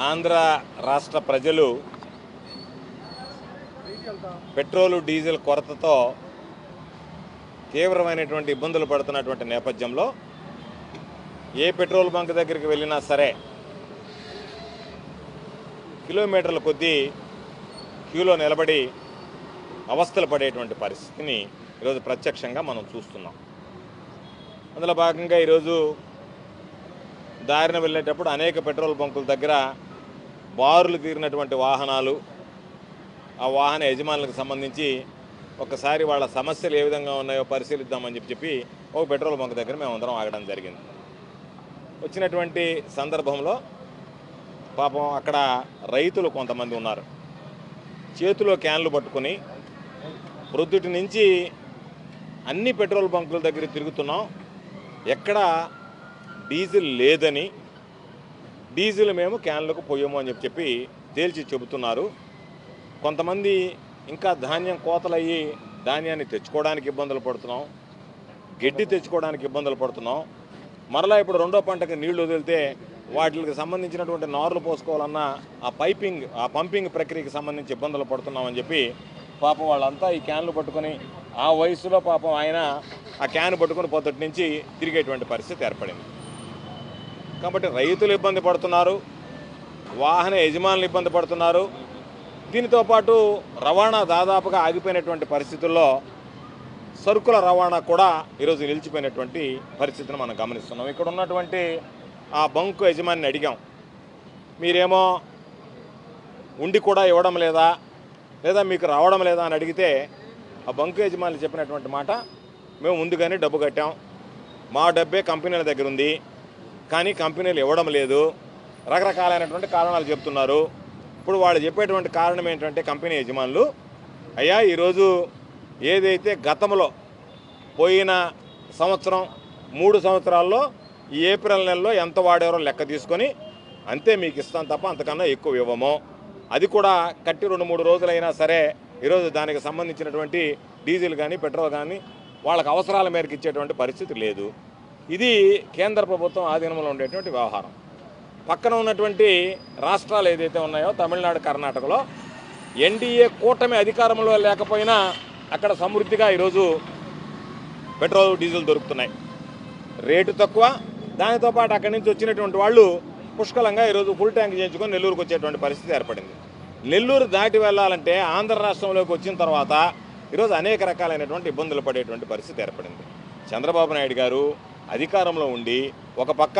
ఆంధ్ర రాష్ట్ర ప్రజలు petrol diesel కొరతతో తీవ్రమైనటువంటి ఇబ్బందులు పడుతున్నటువంటి నేపథ్యంలో ఏ పెట్రోల్ బంక్ దగ్గరికి వెళ్ళినా సరే కిలోమీటర్ల కొద్దీ క్యూలో నిలబడి అవస్థలు పడేటువంటి పరిస్థితిని ఈరోజు ప్రత్యక్షంగా మనం చూస్తున్నాం. అందులో భాగంగా ఈరోజు దారిన వెళ్ళేటప్పుడు అనేక పెట్రోల్ బంకుల దగ్గర బారులు తీరినటువంటి వాహనాలు, ఆ వాహన యజమానులకు సంబంధించి ఒకసారి వాళ్ళ సమస్యలు ఏ విధంగా ఉన్నాయో పరిశీలిద్దామని చెప్పి ఒక పెట్రోల్ బంక్ దగ్గర మేము అందరం ఆగడం జరిగింది. వచ్చినటువంటి సందర్భంలో పాపం అక్కడ రైతులు కొంతమంది ఉన్నారు. చేతిలో క్యాన్లు పట్టుకొని ప్రొద్దుటి నుంచి అన్ని పెట్రోల్ బంకుల దగ్గర తిరుగుతున్నాం, ఎక్కడ డీజిల్ లేదని, డీజిల్ మేము క్యాన్లకు పోయాము అని చెప్పి తేల్చి చెబుతున్నారు. కొంతమంది ఇంకా ధాన్యం కోతలయ్యి ధాన్యాన్ని తెచ్చుకోవడానికి ఇబ్బందులు పడుతున్నాం, గడ్డి తెచ్చుకోవడానికి ఇబ్బందులు పడుతున్నాం. మరలా ఇప్పుడు రెండో పంటకి నీళ్లు వదిలితే వాటికి సంబంధించినటువంటి నార్లు పోసుకోవాలన్నా ఆ పంపింగ్ ప్రక్రియకి సంబంధించి ఇబ్బందులు పడుతున్నామని చెప్పి పాపం వాళ్ళంతా ఈ క్యాన్లు పట్టుకొని, ఆ వయసులో పాపం ఆయన ఆ క్యాన్ పట్టుకొని పొద్దుటి నుంచి తిరిగేటువంటి పరిస్థితి ఏర్పడింది. కాబట్టి రైతులు ఇబ్బంది పడుతున్నారు, వాహన యజమానులు ఇబ్బంది పడుతున్నారు. దీనితో పాటు రవాణా దాదాపుగా ఆగిపోయినటువంటి పరిస్థితుల్లో సరుకుల రవాణా కూడా ఈరోజు నిలిచిపోయినటువంటి పరిస్థితిని మనం గమనిస్తున్నాం. ఇక్కడ ఉన్నటువంటి ఆ బంకు యజమానిని అడిగాం, మీరేమో ఉండి కూడా ఇవ్వడం లేదా, లేదా మీకు రావడం లేదా అని అడిగితే ఆ బంకు యజమానులు చెప్పినటువంటి మాట, మేము ముందుగానే డబ్బు కట్టాం, మా డబ్బే కంపెనీల దగ్గర ఉంది, కానీ కంపెనీలు ఇవ్వడం లేదు, రకరకాలైనటువంటి కారణాలు చెప్తున్నారు. ఇప్పుడు వాళ్ళు చెప్పేటువంటి కారణం ఏంటంటే కంపెనీ యజమానులు, అయ్యా ఈరోజు ఏదైతే గతంలో పోయిన సంవత్సరం 3 సంవత్సరాల్లో ఈ ఏప్రిల్ నెలలో ఎంత వాడారో లెక్క తీసుకొని అంతే మీకు ఇస్తాం తప్ప అంతకన్నా ఎక్కువ ఇవ్వము, అది కూడా కట్టి 2-3 రోజులైనా సరే ఈరోజు దానికి సంబంధించినటువంటి డీజిల్ కానీ పెట్రోల్ కానీ వాళ్ళకి అవసరాల మేరకు ఇచ్చేటువంటి పరిస్థితి లేదు. ఇది కేంద్ర ప్రభుత్వం ఆధీనంలో ఉండేటువంటి వ్యవహారం. పక్కన ఉన్నటువంటి రాష్ట్రాలు ఏదైతే ఉన్నాయో తమిళనాడు, కర్ణాటకలో ఎన్డీఏ కూటమి అధికారంలో లేకపోయినా అక్కడ సమృద్ధిగా ఈరోజు పెట్రోల్ డీజిల్ దొరుకుతున్నాయి, రేటు తక్కువ. దానితో పాటు అక్కడి నుంచి వచ్చినటువంటి వాళ్ళు పుష్కలంగా ఈరోజు ఫుల్ ట్యాంక్ చేయించుకొని నెల్లూరుకు వచ్చేటువంటి పరిస్థితి ఏర్పడింది. నెల్లూరు దాటి వెళ్ళాలంటే ఆంధ్ర రాష్ట్రంలోకి వచ్చిన తర్వాత ఈరోజు అనేక రకాలైనటువంటి ఇబ్బందులు పడేటువంటి పరిస్థితి ఏర్పడింది. చంద్రబాబు నాయుడు గారు అధికారంలో ఉండి ఒక పక్క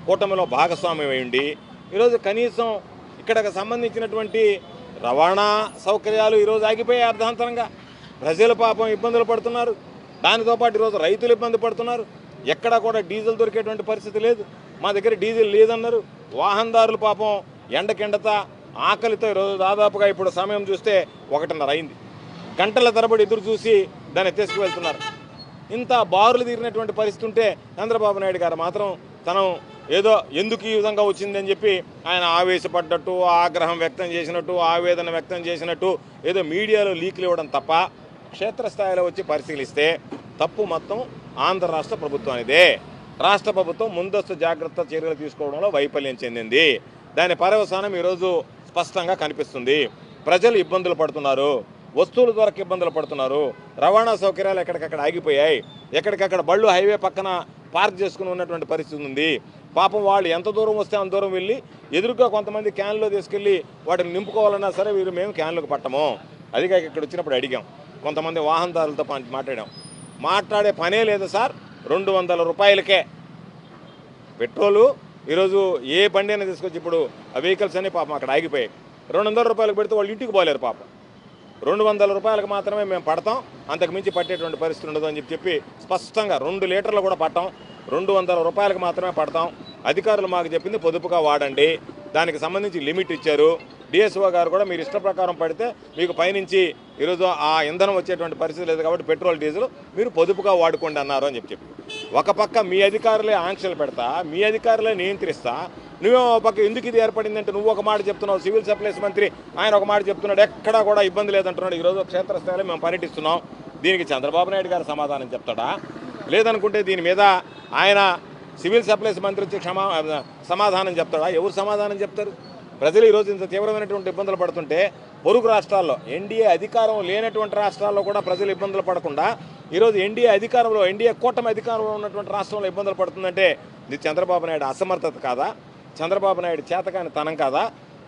కూటమిలో భాగస్వామ్యం అయ్యండి ఈరోజు కనీసం ఇక్కడికి సంబంధించినటువంటి రవాణా సౌకర్యాలు ఈరోజు ఆగిపోయాయి అర్ధాంతరంగా. ప్రజలు పాపం ఇబ్బందులు పడుతున్నారు, దానితో పాటు ఈరోజు రైతులు ఇబ్బంది పడుతున్నారు. ఎక్కడా కూడా డీజిల్ దొరికేటువంటి పరిస్థితి లేదు, మా దగ్గర డీజిల్ లేదన్నారు. వాహనదారులు పాపం ఎండకెండతా ఆకలితో ఈరోజు దాదాపుగా ఇప్పుడు సమయం చూస్తే 1:30 అయింది, గంటల తరబడి ఎదురు చూసి దాన్ని తీసుకువెళ్తున్నారు. ఇంత బారులు తీరినటువంటి పరిస్థితి ఉంటే చంద్రబాబు నాయుడు గారు మాత్రం తను ఏదో ఎందుకు ఈ విధంగా వచ్చిందని చెప్పి ఆయన ఆవేశపడ్డట్టు, ఆగ్రహం వ్యక్తం చేసినట్టు, ఆవేదన వ్యక్తం చేసినట్టు ఏదో మీడియాలో లీకులు ఇవ్వడం తప్ప క్షేత్రస్థాయిలో వచ్చి పరిశీలిస్తే తప్పు మొత్తం ఆంధ్ర రాష్ట్ర ప్రభుత్వానిదే. రాష్ట్ర ప్రభుత్వం ముందస్తు జాగ్రత్త చర్యలు తీసుకోవడంలో వైఫల్యం చెందింది. దాని పర్యవసానం ఈరోజు స్పష్టంగా కనిపిస్తుంది. ప్రజలు ఇబ్బందులు పడుతున్నారు, వస్తువుల ద్వారా ఇబ్బందులు పడుతున్నారు, రవాణా సౌకర్యాలు ఎక్కడికక్కడ ఆగిపోయాయి, ఎక్కడికక్కడ బళ్ళు హైవే పక్కన పార్క్ చేసుకుని ఉన్నటువంటి పరిస్థితి ఉంది. పాపం వాళ్ళు ఎంత దూరం వస్తే అంత దూరం వెళ్ళి ఎదురుగా కొంతమంది క్యాన్లో తీసుకెళ్ళి వాటిని నింపుకోవాలన్నా సరే మేము క్యాన్లకు పట్టము. అదిగా ఇక్కడ వచ్చినప్పుడు అడిగాం, కొంతమంది వాహనదారులతో మాట్లాడే పనే లేదు సార్, 200 రూపాయలకే పెట్రోలు. ఈరోజు ఏ బండి అయినా తీసుకొచ్చి ఇప్పుడు ఆ వెహికల్స్ అన్నీ పాపం అక్కడ ఆగిపోయాయి. 200 రూపాయలకు పెడితే వాళ్ళు ఇంటికి పోలేరు పాపం. 200 రూపాయలకు మాత్రమే మేము పడతాం, అంతకు మించి పట్టేటువంటి పరిస్థితి ఉండదు అని చెప్పి స్పష్టంగా 2 లీటర్లు కూడా పట్టాం, 200 రూపాయలకు మాత్రమే పడతాం. అధికారులు మాకు చెప్పింది పొదుపుగా వాడండి, దానికి సంబంధించి లిమిట్ ఇచ్చారు. డిఎస్ఓ గారు కూడా మీరు ఇష్ట ప్రకారం పడితే మీకు పైనుంచి ఈరోజు ఆ ఇంధనం వచ్చేటువంటి పరిస్థితి లేదు కాబట్టి పెట్రోల్ డీజిల్ మీరు పొదుపుగా వాడుకోండి అన్నారు అని చెప్పి ఒక పక్క మీ అధికారులే ఆంక్షలు పెడతా, మీ అధికారులే నియంత్రిస్తా, నువ్వే ఒక పక్క ఎందుకు ఇది ఏర్పడిందంటే నువ్వు ఒక మాట చెప్తున్నావు, సివిల్ సప్లైస్ మంత్రి ఆయన ఒక మాట చెప్తున్నాడు, ఎక్కడా కూడా ఇబ్బంది లేదంటున్నాడు. ఈరోజు క్షేత్రస్థాయిలో మేము పర్యటిస్తున్నాం, దీనికి చంద్రబాబు నాయుడు గారు సమాధానం చెప్తాడా? లేదనుకుంటే దీని మీద ఆయన సివిల్ సప్లైస్ మంత్రి వచ్చి సమాధానం చెప్తాడా? ఎవరు సమాధానం చెప్తారు? ప్రజలు ఈరోజు ఇంత తీవ్రమైనటువంటి ఇబ్బందులు పడుతుంటే పొరుగు రాష్ట్రాల్లో ఎన్డీఏ అధికారం లేనటువంటి రాష్ట్రాల్లో కూడా ప్రజలు ఇబ్బందులు పడకుండా ఈరోజు ఎన్డీఏ కూటమి అధికారంలో ఉన్నటువంటి రాష్ట్రంలో ఇబ్బందులు పడుతుందంటే ఇది చంద్రబాబు నాయుడు అసమర్థత కాదా? చంద్రబాబు నాయుడు చేతకాని తనం కాదా?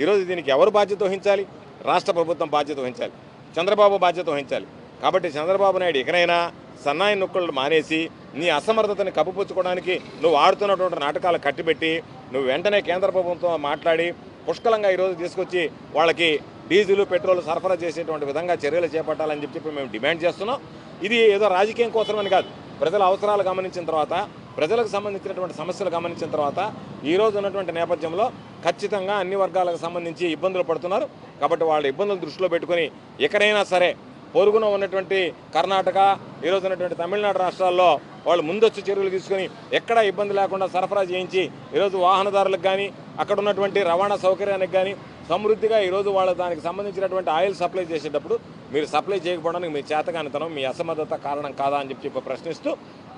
ఈరోజు దీనికి ఎవరు బాధ్యత వహించాలి? రాష్ట్ర ప్రభుత్వం బాధ్యత వహించాలి, చంద్రబాబు బాధ్యత వహించాలి. కాబట్టి చంద్రబాబు నాయుడు ఇకనైనా సన్నాయి నొక్కులు మానేసి నీ అసమర్థతని కప్పుపుచ్చుకోవడానికి నువ్వు ఆడుతున్నటువంటి నాటకాలు కట్టిపెట్టి నువ్వు వెంటనే కేంద్ర ప్రభుత్వంతో మాట్లాడి పుష్కలంగా ఈరోజు తీసుకొచ్చి వాళ్ళకి డీజిల్ పెట్రోల్ సరఫరా చేసేటువంటి విధంగా చర్యలు చేపట్టాలని చెప్పి మేము డిమాండ్ చేస్తున్నాం. ఇది ఏదో రాజకీయం కోసమని కాదు, ప్రజల అవసరాలు గమనించిన తర్వాత, ప్రజలకు సంబంధించినటువంటి సమస్యలు గమనించిన తర్వాత ఈరోజు ఉన్నటువంటి నేపథ్యంలో ఖచ్చితంగా అన్ని వర్గాలకు సంబంధించి ఇబ్బందులు పడుతున్నారు. కాబట్టి వాళ్ళ ఇబ్బందులు దృష్టిలో పెట్టుకొని ఎక్కడైనా సరే పొరుగున ఉన్నటువంటి కర్ణాటక, ఈరోజు ఉన్నటువంటి తమిళనాడు రాష్ట్రాల్లో వాళ్ళు ముందొచ్చి చర్యలు తీసుకొని ఎక్కడా ఇబ్బంది లేకుండా సరఫరా చేయించి ఈరోజు వాహనదారులకు కానీ అక్కడ ఉన్నటువంటి రవాణా సౌకర్యానికి కానీ సమృద్ధిగా ఈరోజు వాళ్ళ దానికి సంబంధించినటువంటి ఆయిల్ సప్లై చేసేటప్పుడు మీరు సప్లై చేయకపోవడానికి మీ చేతకానితనం, మీ అసమర్థత కారణం కాదా అని చెప్పి ప్రశ్నిస్తూ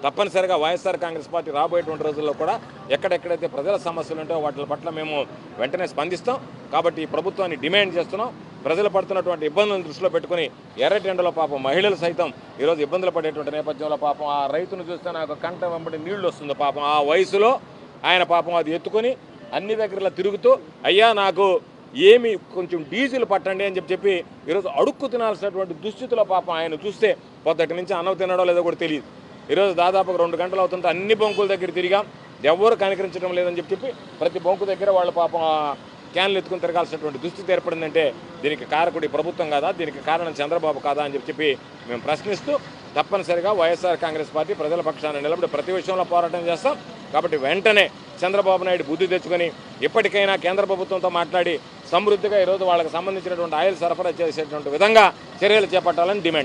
తప్పనిసరిగా వైఎస్ఆర్ కాంగ్రెస్ పార్టీ రాబోయేటువంటి రోజుల్లో కూడా ఎక్కడెక్కడైతే ప్రజల సమస్యలు ఉంటాయో వాటి పట్ల మేము వెంటనే స్పందిస్తాం. కాబట్టి ఈ ప్రభుత్వాన్ని డిమాండ్ చేస్తున్నాం. ప్రజలు పడుతున్నటువంటి ఇబ్బందులను దృష్టిలో పెట్టుకుని ఎర్రటెండలో పాపం మహిళలు సైతం ఈరోజు ఇబ్బందులు పడేటువంటి నేపథ్యంలో పాపం ఆ రైతును చూస్తే నాకు కంట వెంబడి నీళ్లు వస్తుంది. పాపం ఆ వయసులో ఆయన పాపం అది ఎత్తుకొని అన్ని దగ్గరలా తిరుగుతూ అయ్యా నాకు ఏమి కొంచెం డీజిల్ పట్టండి అని చెప్పి ఈరోజు అడుక్కు తినాల్సినటువంటి దుస్థితిలో పాపం ఆయన చూస్తే పొద్దుటి నుంచి అన్నం తినడో లేదో కూడా తెలియదు. ఈరోజు దాదాపుగా 2 గంటలు అవుతుంటే అన్ని బొంకుల దగ్గర తిరిగాం, ఎవరు కనికరించడం లేదని చెప్పి ప్రతి బొంకు దగ్గర వాళ్ళు పాపం క్యాన్లు ఎత్తుకుని తిరగాల్సినటువంటి దుస్థితి ఏర్పడిందంటే దీనికి కారకుడి ప్రభుత్వం కాదా? దీనికి కారణం చంద్రబాబు కాదా అని చెప్పి మేము ప్రశ్నిస్తూ తప్పనిసరిగా వైఎస్ఆర్ కాంగ్రెస్ పార్టీ ప్రజల పక్షాన నిలబడి ప్రతి విషయంలో పోరాటం చేస్తాం. కాబట్టి వెంటనే చంద్రబాబు నాయుడు బుద్ధి తెచ్చుకొని ఇప్పటికైనా కేంద్ర ప్రభుత్వంతో మాట్లాడి సమృద్ధిగా ఈరోజు వాళ్ళకి సంబంధించినటువంటి ఆయిల్ సరఫరా చేసేటువంటి విధంగా చర్యలు చేపట్టాలని డిమాండ్